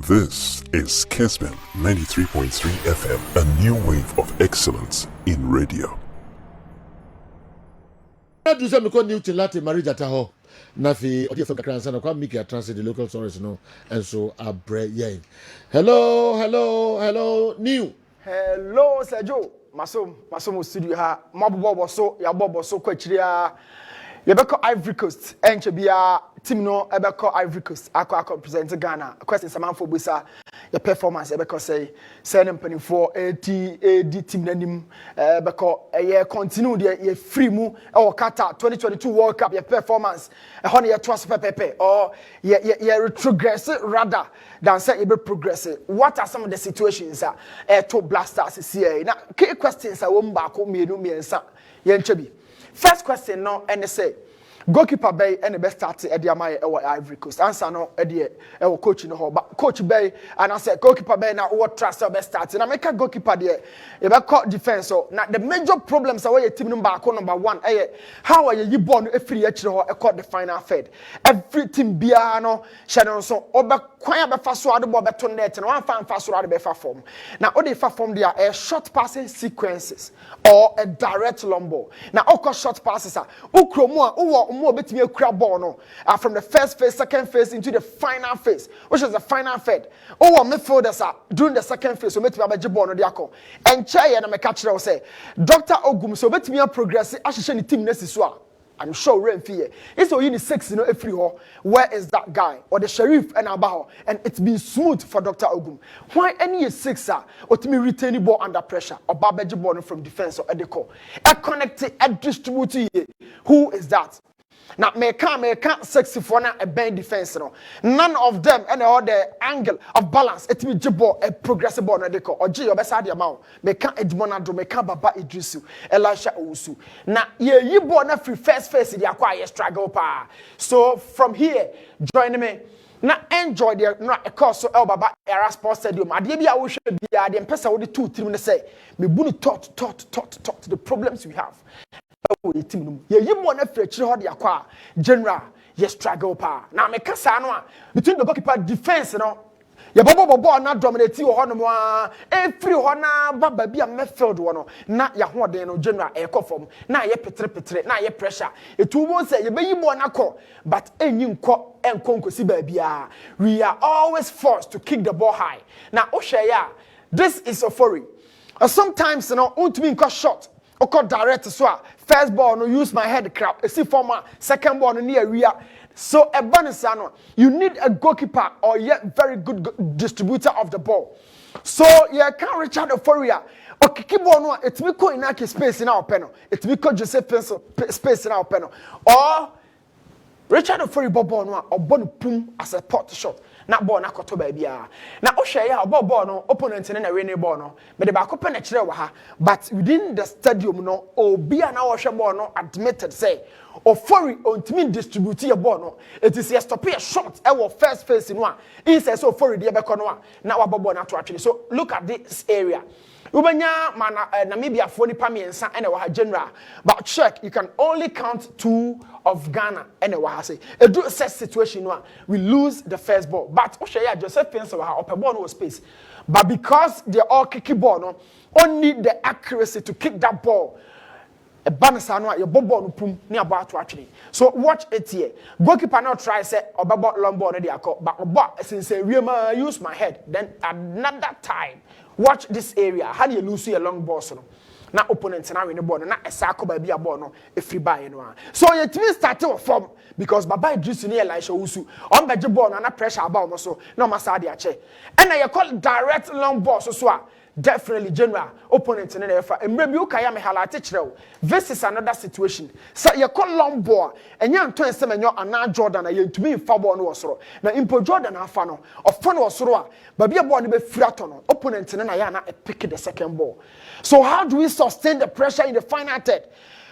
This is Kessben 93.3 FM, a new wave of excellence in radio. I do some Newton Lartey marriage at home. Nafi, okay, for Kakran, and come make a transit the local stories, no, and so I break yang. Hello, New. Hello, Sir Joe. Masom studio ha. Mabobo so, ya bobo so kwachria. Yebeko Ivory Coast, enchebia team no ebeko Ivory Coast. Ako present Ghana. Question saman for busa your performance ebeko say empany for AD team nanim ebeko ye continue the free mu or Qatar 2022 World Cup your performance e hono ye trust pepe or ye retrogress rather than say you be progress. What are some of the situations to blasters see na key questions are one back mienu miensa ye nchebi. First question no and say goalkeeper bay and the best start at the Ivory Coast. Answer no at the coach in the hall. But coach bay and I said goalkeeper bay now what trust our best start. And I make a goalkeeper there. If I caught defense so now the major problems are where your team number one. How are you born every year or caught the final fed? Every team biano shadow so over quite a fast sword about beton net and one fan fast sword befa form. Now all the form there are short passing sequences or a direct long ball. Now all short passes are more between a crab ball from the first phase, second phase into the final phase, which is the final fed. Oh, midfielders are during the second phase, so between a jibon or diaco. And Chai and I catch it say, Dr. Ogum, so between a progress, actually team necessary. I'm sure rain fear. It's only 6, every hole. Where is that guy? Or the sheriff and Abaho. And it's been smooth for Dr. Ogum. Why any 6er or to me retain the ball under pressure or Babaji ball from defense or Edeko? A connected, a distributor. Who is that? Now, me can't 64 na a band defense no. None of them any other angle of balance. It me jibo a progressive ball na deko or G obesa the amount. Me can't Edmonado, me can't Baba Idrisu, Elisha Owusu. Now, you born na free first phase the acquire struggle pa. So from here, join me. Now enjoy the not a course so El Baba Era Sports Stadium. I did I wish be the person with the 2 3 minutes say me bunu talk to the problems we have. You want to fetch the general, you struggle pa. Now, me kasa between the goalkeeper defense, you babo not dominate you or every honor, baba be a midfield one, not your one general air form. Now, you petre, now you pressure. It won't say you be more nako, but any and concourse baby. We are always forced to kick the ball high. Now, Oshaya, this is a fury. Sometimes, to me, shot. Oko direct so first ball no use my head crap. See former second ball no near area. So a bonus you need a goalkeeper or yet very good distributor of the ball. So you can't reach out the foria. Okay, keep on it's me in a space in our panel. It's because Joseph pencil space in our panel. Or Richard of Furry Bob or Bon Pum as a pot shot. Not born a coto baby. Now, Oshaya, Bob no opponent in a rainy bono, but the back open a but within the stadium, no, or be an hour shabono admitted, say, or furry on to me distribute your bono. It is yes to pay a shot, our first face in one. He says, so furry, dear Beconoa, now a Bobona to actually. So look at this area. Ubanya mana Namibia phone pami and a general, but check you can only count 2 of Ghana and a say a do set situation one we lose the first ball, but Oshaya Joseph Pencil upper ball was space, but because they're all kicky ball no only the accuracy to kick that ball. A banasano your bobo no pum near about to actually. So watch it here. Goalkeeper now try say or babo long ball but since I use my head then another time. Watch this area. How do you lose a long ball? Now opponents now in the ball, not a circle by be a ball, no a free buy anyone. So your team started from because Baba Idris near Elisha Usu on the ball and pressure about so no Masadi Ache. And I call direct long ball so definitely general opponents in the effort. And maybe you can halate. This is another situation. So you call long ball and young 27 year and now Jordan are to be in Fabo no so. Now impo Jordan afano or fun was so but be a ball be flaton opponents in Ayana pick the second ball. So how do we sustain the pressure in the final third?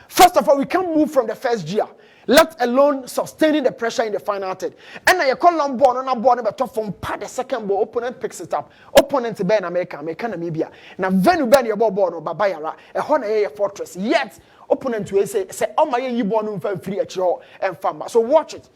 First of all, we can't move from the first gear, let alone sustaining the pressure in the final third. And now you call long ball, no ball, but from part the second ball, opponent picks it up. Opponent Ben America, NAMIBIA. Now Venu Ben your ball, no Babayara, a Honor fortress. Yet opponent will say, oh my you born free at your and farmer. So watch it.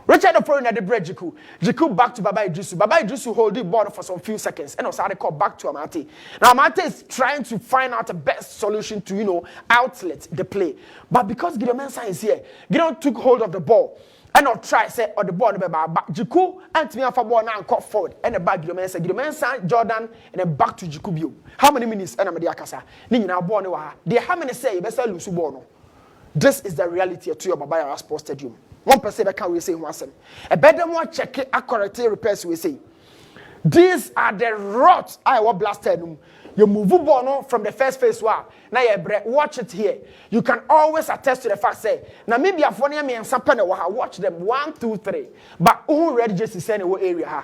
Richard Ofori na the bread Jiku back to Baba Idrisu hold the ball for some few seconds and also call back to Amate. Now Amate is trying to find out the best solution to outlet the play, but because Gideon Mensah is here, Gideon took hold of the ball and not try say or the ball back Jiku and me for ball now and cut forward and the back Gideon Mensah Jordan and then back to Jiku Bio. How many minutes and Amadi Akasa? Ni na ball no they how many say you best lose ball no. This is the reality to your Baba Sports Stadium. One person can we say once. A better one check it accurate repairs we say. These are the rods I was blasted. You move ball from the first phase. Now you watch it here. You can always attest to the fact say NAMIBIA for me and Sapana watch them 1, 2, 3. But who ready just to send away area?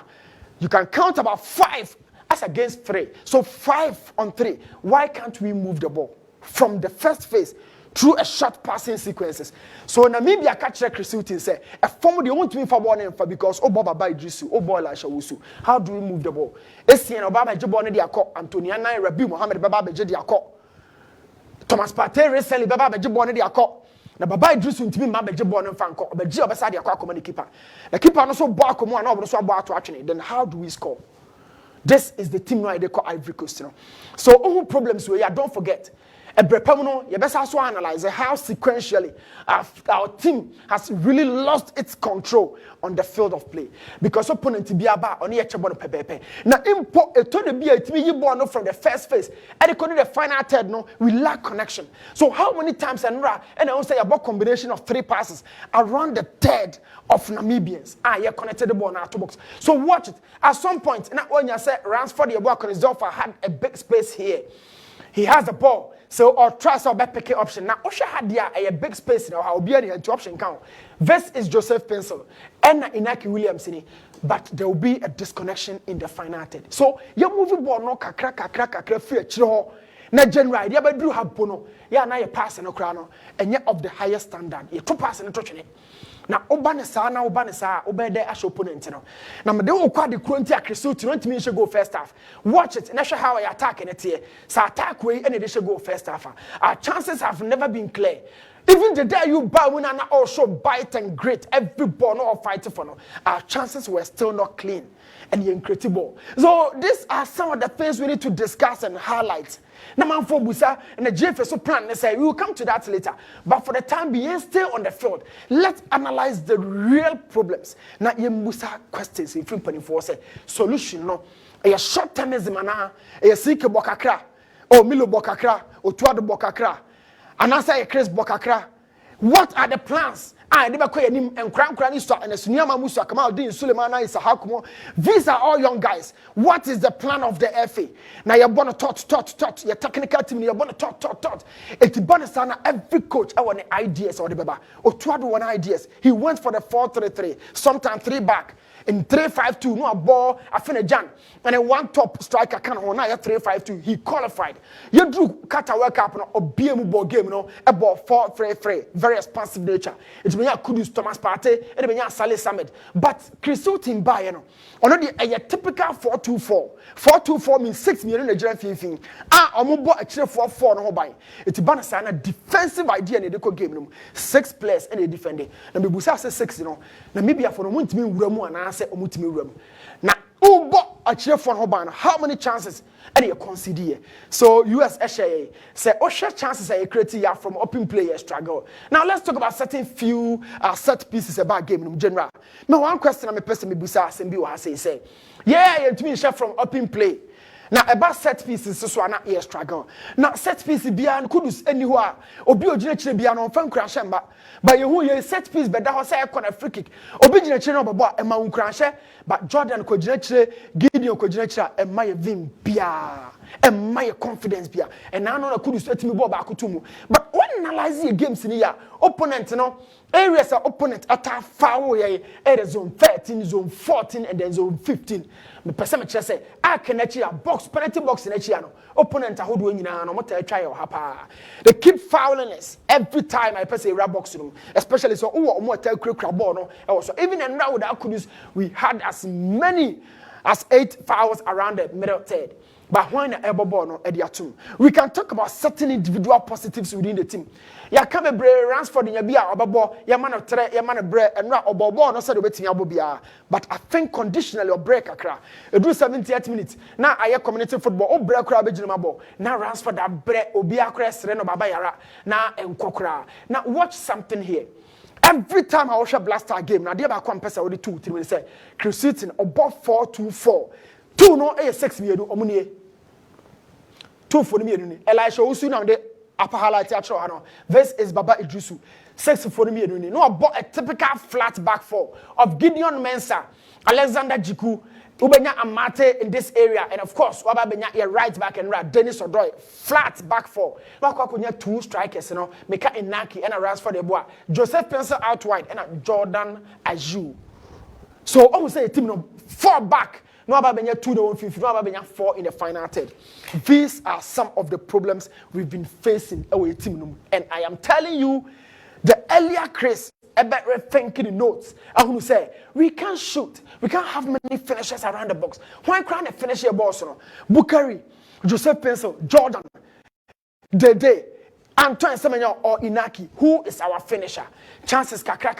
You can count about 5 as against 3. So 5 on 3. Why can't we move the ball from the first phase through a short passing sequences? So NAMIBIA catch recruiting say a form they want to win for ball and for because Baba Idrisu ball Ashawusu. How do we move the ball? Esien Obaba Jebone dia ko Antonia Nai Rabi Mohammed Baba Beje dia ko Thomas Partey recently Baba Jebone dia ko na Baba Idrisu ntimi ma Beje ball no fan ko Beje obesa dia ko akoma the keeper. The keeper no so ball komo na obro so ball ato atwene. Then how do we score? This is the team now they call Ivory Coast. So all problems we don't forget. A brepamuno, you best also analyze how sequentially our team has really lost its control on the field of play because opponent be about on the ball pepe. Now import a ton of be a team born from the first phase and the final third no we lack connection. So how many times and I will say about combination of 3 passes around the third of Namibians you connected the ball now to box. So watch it at some point. Now when you say Ransford the ball had a big space here. He has the ball. So or trust or back picking option. Now Osha had a big space now. How be any option count. This is Joseph Pencil and Inaki Williamson, but there will be a disconnection in the final third. So you're moving ball no kakra free chiro. Na general you be do have pono. Yeah, now you pass no crown and yet of the highest standard. You 2 pass and touching it. Now Obanesa obey there as opponent no. Now me dey okwa the kronti akreso to not mean she go first half. Watch it. Na show how I attack in it here. So attack way and they should go first half. Our chances have never been clear. Even the day you buy when I also bite and grit every ball no fighting for no. Our chances were still not clean and incredible. So these are some of the things we need to discuss and highlight. Now man for Busa and the GFSO plan they say we will come to that later. But for the time being still on the field, let's analyze the real problems. Now Busa questions in front of say solution no. A short termism na a seek bokakra or Milo bokakra or Tuado bokakra. And answer a Chris bokakra. What are the plans? I never quit him and Cran Cranista and a Sunyama Musa Kamal Din Sulemana is a Hakumo. These are all young guys. What is the plan of the FA? Now you're born to talk. Your technical team, you're born to talk. It's Bonasana, every coach, I want the ideas or the Baba. Or 21 ideas. He went for the 4-3-3, sometimes 3 back. In 3-5-2, no a ball, I finished Jan. And then 1 top striker can on 3-5-2. He qualified. You drew Kata work up or BM ball game, a ball 4-3-3. Very expansive nature. It's been Kudus Thomas Partey and been Saleh Samed. But Crystal team by already a typical 4-2-4. 4-2-4 means 6 million Nigerian fee. Omubo actually 4-4 no buy. It's Banasana defensive idea in the game. 6 players and they defending. Now Busa says 6, NAMIBIA for the moon to me Ramu and say omutimi room. Now Ubo achie for no how many chances and you consider. So US SHA say share chances are created from open player struggle. Now let's talk about certain few set pieces about game in general. Now one question I'm a person me busa sembi wa say yeah you to me share from open play. Now about set pieces so na e struggle. Now set piece bia and kudus anywhere obi ogina kire bia no fan kura shemba. But you who set piece but that was say corner free kick. Obi gina kire no babo e ma unkura she but Jordan ko gina kire Gideon ko gina kire e ma ye vim bia. E ma ye confidence bia. And now no kudus etimi ball back to mu. But when analyze the games in here opponent no areas of opponent attack foul here zone 13, zone 14 and then zone 15. Me person me say I can actually box penalty box in actually no opponent a hold nyina no mota try your hapa. They keep fouling us every time I pass a rap box room, especially so omo tell kura ball no also even and now with our kudus we had as many as 8 fouls around the middle third. but when ebo ball no ediatum. We can talk about certain individual positives within the team. Ya come a bre Ransford in bia obabo, ya man of tre, ya man of bre, and ra obobo no said waiting abobia. But I think conditionally or break a cra. It do 78 minutes. Now I community football, oh break crab ball. Now Ransford that bre obia crest reno baba yara. Now and kokra. Now watch something here. Every time I watch a blaster game, now they about one person with 2 3 say Chris Sitting above 4-2-4. 2 no A6 me do omunie. 2 for me Elisha Usu now the upper highlight actual. This is Baba Idrisu. 6 for me no about a typical flat back four of Gideon Mensah, Alexander Jiku, Ubenya Amate in this area, and of course Waba Benya your right back and right Dennis Odoy flat back four. No kwakunya 2 strikers, you know, Meka Inaki and a Ransford de Bois, Joseph Spencer out wide and a Jordan Ayew. So almost say a team no 4 back. No about 2 the 150, no about 4 in the final third. These are some of the problems we've been facing away team. And I am telling you, the earlier Chris about rethinking the notes. I want to say we can't shoot, we can't have many finishers around the box. Why can't they finish your boss? Bukari, Joseph Pencil, Jordan, Dede, Antoine Semenyo or Inaki, who is our finisher? Chances kakra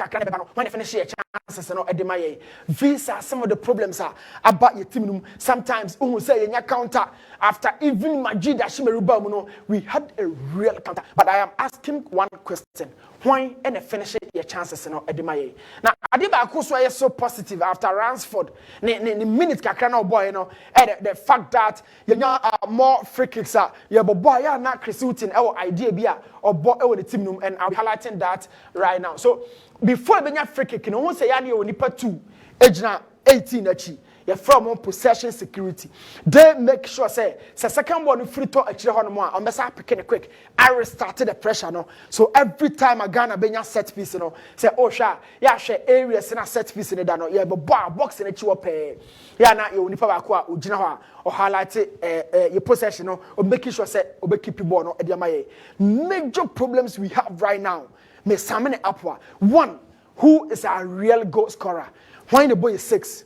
when they finish your chances no edemaye. These are some of the problems about your team. Sometimes who say in your counter after even Majid Ashimeruba muno, we had a real counter. But I am asking one question. Why and finish your chances no edemaye? Now Adiba Akuswa is so positive after Ransford. The minute kakra no boy, you know, the fact that you know more free kicks you boy ya not Chris our idea be or boy the team and I'll be highlighting that right now. So before benya free kick, no one say yani onipa 2 ejina 18 achi. You from on possession security. They make sure say second ball free to actually hono mo on besa pick quick. I restarted the pressure no. So every time a Ghana benya set piece no say oh sha ya share areas in a set piece in da no yeah box in achi wo pe. Ya na you onipa ba ko a ogina ho or highlight your possession no or making sure say obe keep ball no e dey maye. Major problems we have right now. Me summon upward. One, who is a real goal scorer? Why the boy is 6?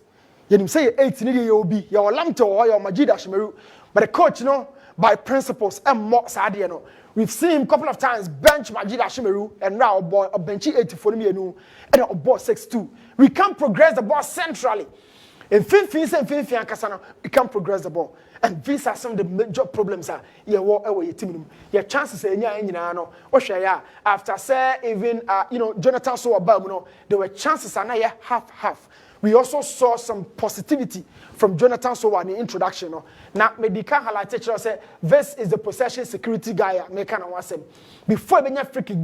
You say 8 you be your Lamto or your Majid Ashimeru. But the coach, you know, by principles and more Sadia, no. We've seen him a couple of times bench Majid Ashimeru and now boy a bench 84 and a ball 6-2. We can't progress the ball centrally. In 15 and Kasana, we can't progress the ball. And these are some of the major problems you walk away your team. Your chances after say even you know Jonathan saw about you know there were chances and now half. We also saw some positivity from Jonathan Sowa in the introduction. Now, Medica highlighted say this is the possession security guy. Before we free kick,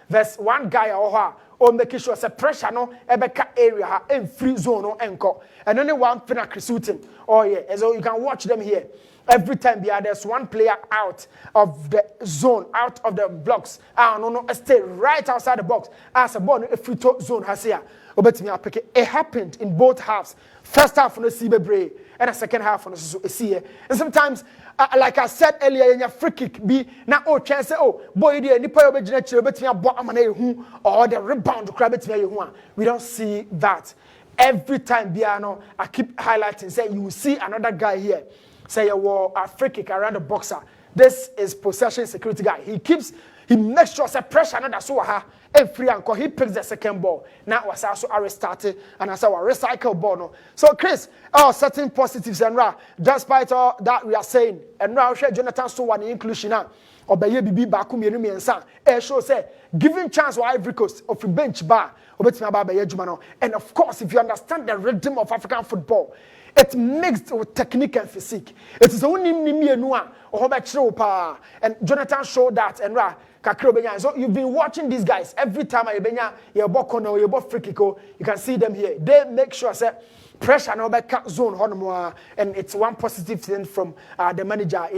there's one guy or making sure say pressure no ebeka area and free zone no enko. And only one thing shooting. Oh yeah, so you can watch them here. Every time there's one player out of the zone, out of the blocks. No, stay right outside the box. As a ball, a free throw zone has here. It happened in both halves. First half on the Sibebre and the second half on the Sea. And sometimes, like I said earlier, in your free kick be now chance boy dear nipa or the rebound crab. We don't see that. Every time Biano, I keep highlighting, say you will see another guy here. Say a free kick around the boxer. This is possession security guy. He makes sure say pressure not so and free and he picks the second ball. Now was also restarted and as our recycle ball. No. So Chris, certain positives and despite all that we are saying, and now share Jonathan so one inclusion now. Or by BB Bakum Yenumi and San. Show say giving chance for Ivory Coast of a bench bar. And of course, if you understand the rhythm of African football, it's mixed with technique and physique. It is only Nimienua or and Jonathan showed that and so you've been watching these guys every time you can see them here. They make sure say pressure no back zone and it's one positive thing from the manager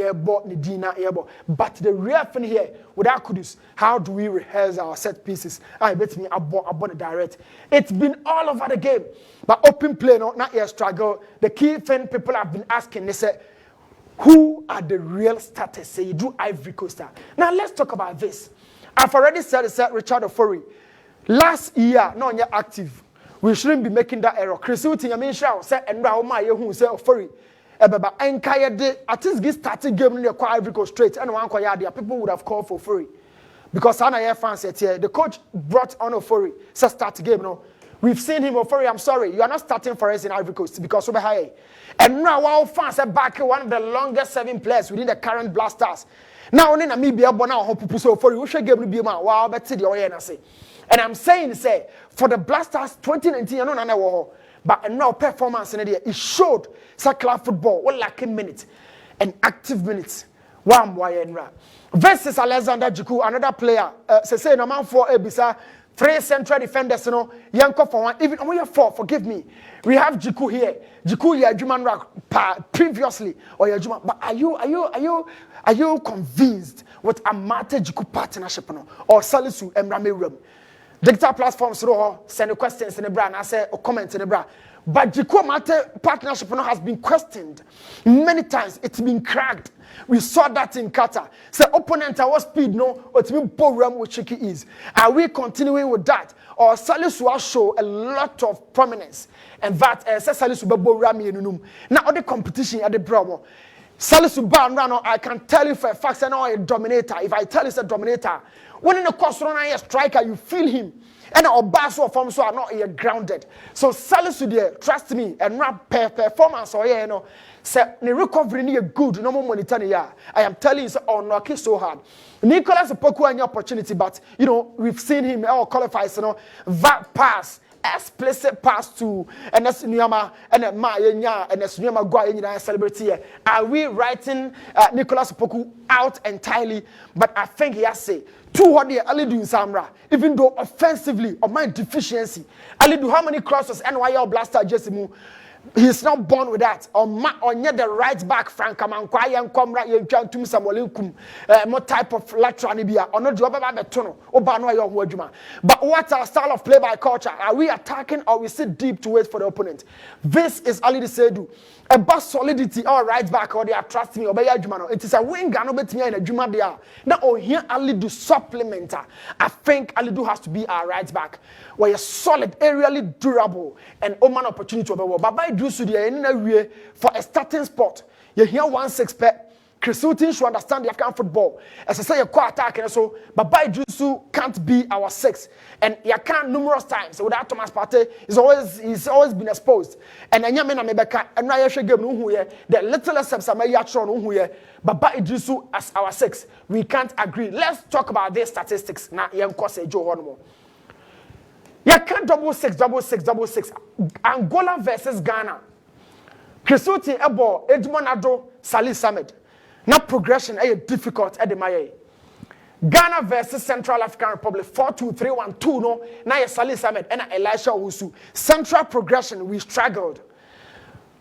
but the real thing here without Kudus, how do we rehearse our set pieces? I bet me about direct. It's been all over the game, but open play not yet struggle. The key thing people have been asking, they say, who are the real starters? Say you do Ivory Coast. Now let's talk about this. I've already said Richard Ofori. Last year, no one active. We shouldn't be making that error. Chris Hilton, I mean, said and Rauma who say Ofori. ebeba enkaye de at least get starting game in the Ivory Coast straight and one kwaya there people would have called for free because Sana Air fans said here the coach brought on Ofori so start game no we've seen him Ofori I'm sorry you are not starting for us in Ivory Coast because over high and now our fans are back one of the longest serving players within the current Blasters now in Namibia but now hope people so Ofori we should game to be man wow bet the oye na say and I'm saying say for the Blasters 2019 I know na wo but now performance in there it showed circular football what lacking minutes and active minutes one enra versus Alexander Jiku another player say no man for ebisa three central defenders no yanko for one even we have four forgive me we have Jiku here Jiku ya Juman Rock previously or ya Juma but are you convinced with Amate Jiku partnership no or Salisu Emrame Rum digital platforms send questions in the bra and I say or comment in the bra. But Jiku Amate partnership has been questioned many times. It's been cracked. We saw that in Qatar. Say opponent our speed no, it's been program with Chiki is. Are we continuing with that? Or Salisu will show a lot of prominence and that Salisu Babo Rami Nunum. Now all the competition at the Bravo. Salisu Ban I can tell you for a fact I know a dominator. If I tell you it's a dominator, when in the course run a striker, you feel him. And our basso form so are not here grounded. So Salisu there, trust me, and rap performance or you know, say the recovery near good, no more money. I am telling you, so knock it so hard. Nicolas Opoku any opportunity, but you know, we've seen him all qualifies, you know, that pass. Explicit pass to NS Nyama and Maya and NS Nyama Gua celebrity. Are we writing Nicolas Opoku out entirely? But I think he has say two what they Ali do in Samra, even though offensively or my deficiency. Ali do how many crosses NYL Blaster Jessimu. He's not born with that. On the right back, Frank Amankwaya and Comra, you can't do some more type of lateral Nibia, or not job about the tunnel, or Banoa Wajuma. But what's our style of play by culture? Are we attacking or we sit deep to wait for the opponent? This is Ali the Sedu. A bus solidity or right back or they are trusting me or by Jumano. It is a wing and obey me in a Juma they are. Now here Ali do supplementer. I think Ali do has to be our right back. Where you're solid, aerially durable, and oman opportunity to be. But by do so the in a way for a starting spot. You hear 1-6 pet. Chris Houghton should understand the African football. As I say, a core attack and so, but by Jusu can't be our 6. And you can't numerous times. So without Thomas Partey, he's always been exposed. And then Yamina Mebeka and Raya Shagam who here, the little steps are Mayatron who here, but by Jusu as our 6. We can't agree. Let's talk about these statistics. Now, Yam Kose Joe Honmo. You can't double-6. Angola versus Ghana. Chris Houghton, Ebo, Edmond Ado, Salih Samed. Now progression is difficult at the Maye. Ghana versus Central African Republic 4-2-3-1-2 no. Now Salih Samed and Elisha Owusu. Central progression we struggled.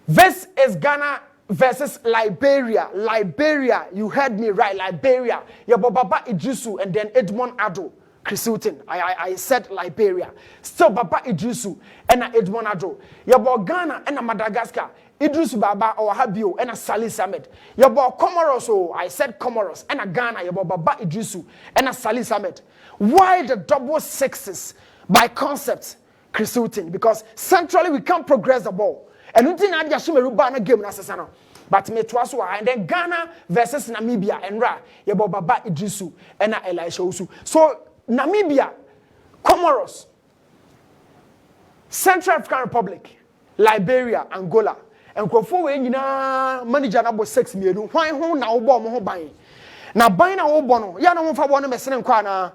This is Ghana versus Liberia. Liberia, you heard me right. Liberia. Baba Idrisu and then Edmond Ado. Chris Houghton. I said Liberia. Still Baba Idrisu and Edmond Ado. Ghana and Madagascar. Idris Baba or Habio and a Salih Samed. Yabo Comoros, oh, I said Comoros and a Ghana, Yabo Baba Idrisu and a Salih Samed. Why the double 6s by concept, Chris Houghton? Because centrally we can't progress the ball. And we didn't have Rubana game Nasasano. But me twaso and then Ghana versus Namibia and Ra, Yabo Baba Idrisu and a Elisha Usu. So Namibia, Comoros, Central African Republic, Liberia, Angola. And Crawford, you know, manager number 6 million. Why who now bomb who buying? Now buying our bono, Yana for one messing and Kwana.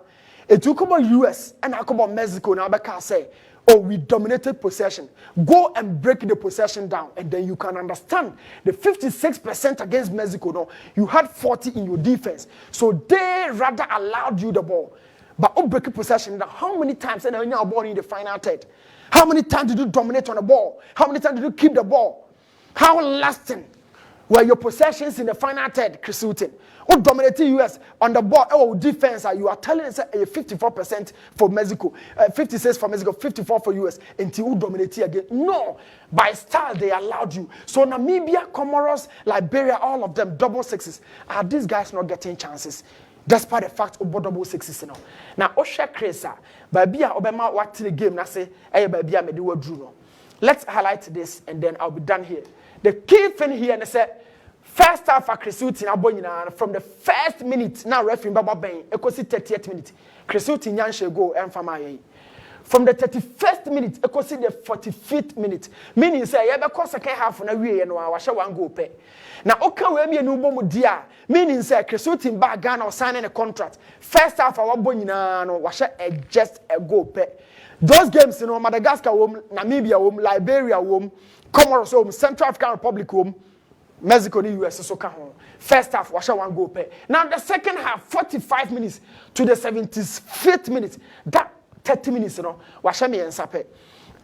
It took about US and I come about Mexico now. Because say, oh, we dominated possession. Go and break the possession down, and then you can understand the 56% against Mexico. No, you had 40 in your defense, so they rather allowed you the ball. But on breaking possession, now how many times and now ball in the final third? How many times did you dominate on the ball? How many times did you keep the ball? How lasting were your possessions in the final third, Chris Houghton? Who dominated US on the ball? Oh, defense, you are telling us 54% for Mexico, 56 for Mexico, 54 for US, until who dominated again? No, by style they allowed you. So Namibia, Comoros, Liberia, all of them double 6s. Are these guys not getting chances? Despite the fact of double 6s, you know. Now, Osha Kresa, Babia Obama watching the game, I say, hey, Babia, me do a drew. let's highlight this and then I'll be done here. The key thing here is that first half of Kresuti from the first minute now referee Baba Ben ekosi 30th minute Kresuti nyanshe go emfama from the 31st minute ekosi the 45th minute meaning say you be second half na wie no a wahye one goal pe na oka we me no bom dia meaning say Kresuti ba Ghana or signing a contract first half our bo nyina no wahye just a goal pe. Those games, you know, Madagascar, Namibia, Liberia, Comoros, Central African Republic, Mexico, the US, so can first half, wash one goal pay. Now the second half, 45 minutes to the 75th minute, that 30 minutes, you know, wash me and sape.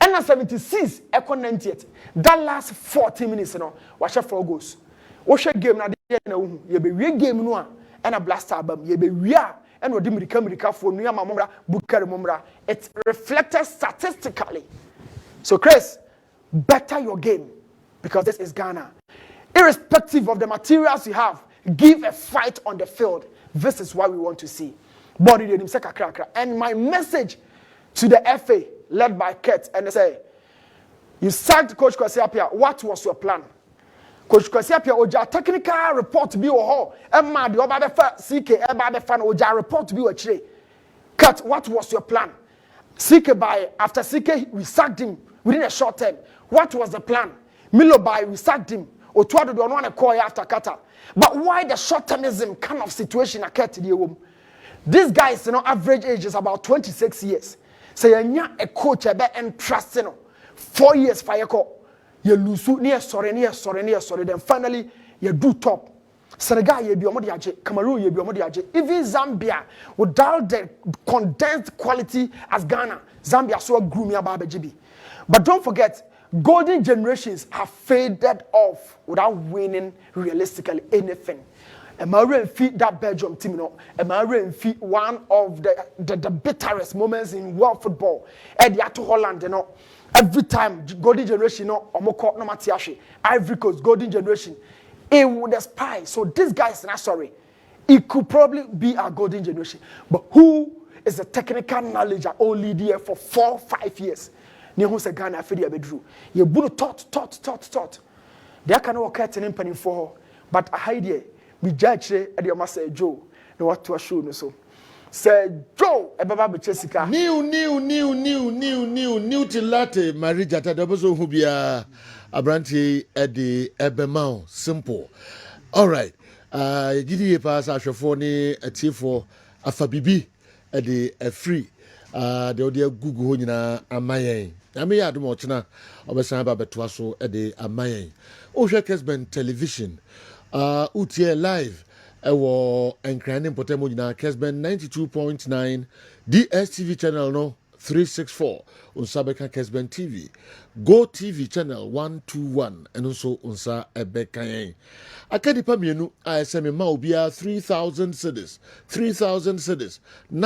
And then 76, echo 90th, that last 40 minutes, you know, wash 4 goals. Wash a game now, you be real game no, and a blast album, you be real. And what America for New Mamora, Bukari Momra, it's reflected statistically. So, Chris, better your game because this is Ghana. Irrespective of the materials you have, give a fight on the field. This is what we want to see. And my message to the FA, led by Kurt, and they say, you sacked Coach Kwasiapia, what was your plan? Coach Kwasiapia oja technical report bi wo ho emma de oba be fa CK eba be fa na oja report bi wo chire. Cut, what was your plan? CK by after CK we sacked him within a short time. What was the plan? Milo by we sacked him. Otuado do no call after Qatar. But why the short-termism kind of situation occurred to the home? This guy's average age is about 26 years. So you're a coach and trust 4 years fire call. You lose near sorry. Then finally you do top. Senegal you be omodiaje, Cameroon you be omodiaje. Even Zambia without the condensed quality as Ghana, Zambia so grew me about GB. But don't forget, golden generations have faded off without winning realistically anything. Emmanuel feed that Belgium team, Emmanuel feed one of the bitterest moments in world football. Eddie to Holland, every time golden generation, Omoko no Matiashi, Ivory Coast, golden generation, it would despise. So this guy is not sorry. It could probably be a golden generation, but who is the technical knowledge that only there for 4-5 years? Nehu se Ghana afedi abedru. Ye bunu tot. They can work at an penny for, but I hide we judge at your master Joe. No what to assure no so. Say Joe, a baba Jessica. Newton Lartey, Marija Tadabozo Hubia, Abranti Eddie Ebemau, simple. All right. Gidi pass Ashafoni, a T4, a Fabibi, Eddie a free. The audio Google Huna, a Mayan. I may add more china of a Samba Betwaso a day a Mayan. Osha Kessben television. Utie live. Ewo enkran potemo na Kessben 92.9 DSTV channel no 364 unsabeka Kessben TV Go TV channel 121 and also unsa ebeka akadi pa mienu aseme ma obia 3000 cedis